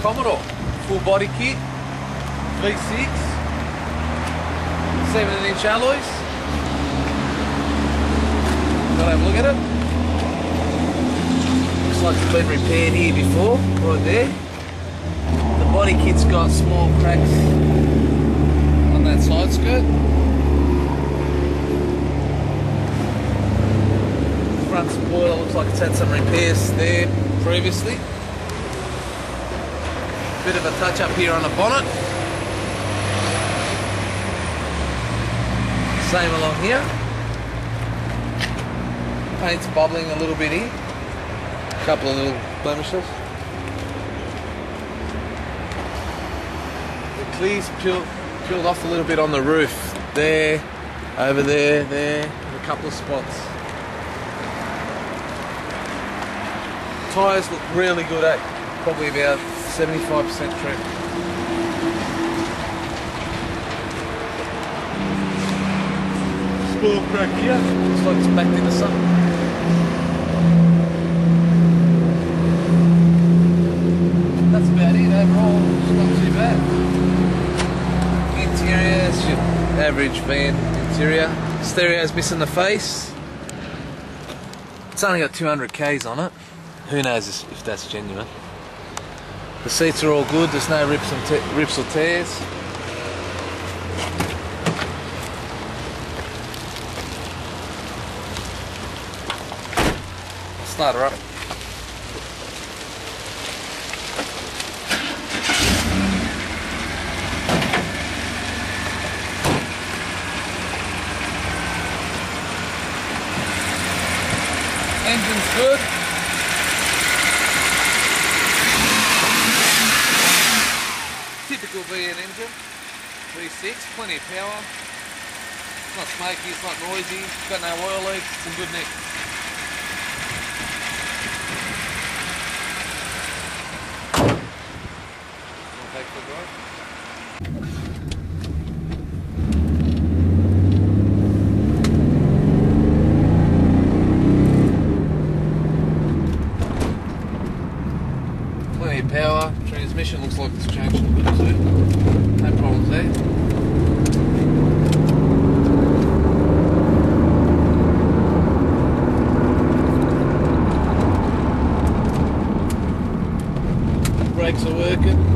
Commodore full body kit, V6, 17-inch alloys. Gotta have a look at it. Looks like it's been repaired here before, right there. The body kit's got small cracks on that side skirt. Front spoiler looks like it's had some repairs there previously. Bit of a touch up here on the bonnet. Same along here. Paint's bubbling a little bit here. A couple of little blemishes. The clear's peeled off a little bit on the roof. There, over there, there, and a couple of spots. Tyres look really good, eh? Probably about 75% trim. Small crack here, looks like it's backed into something. That's about it overall, it's not too bad. Interior, it's your average van interior. Stereo's missing the face. It's only got 200 Ks on it. Who knows if that's genuine. The seats are all good, there's no rips or tears. I'll start her up. Engine's good. Typical V8 engine, V6, plenty of power. It's not smoky, it's not noisy, it's got no oil leaks, it's in good nick. Wanna take the drive? Plenty of power. Transmission looks like it's changed a bit too. No problems there. Brakes are working.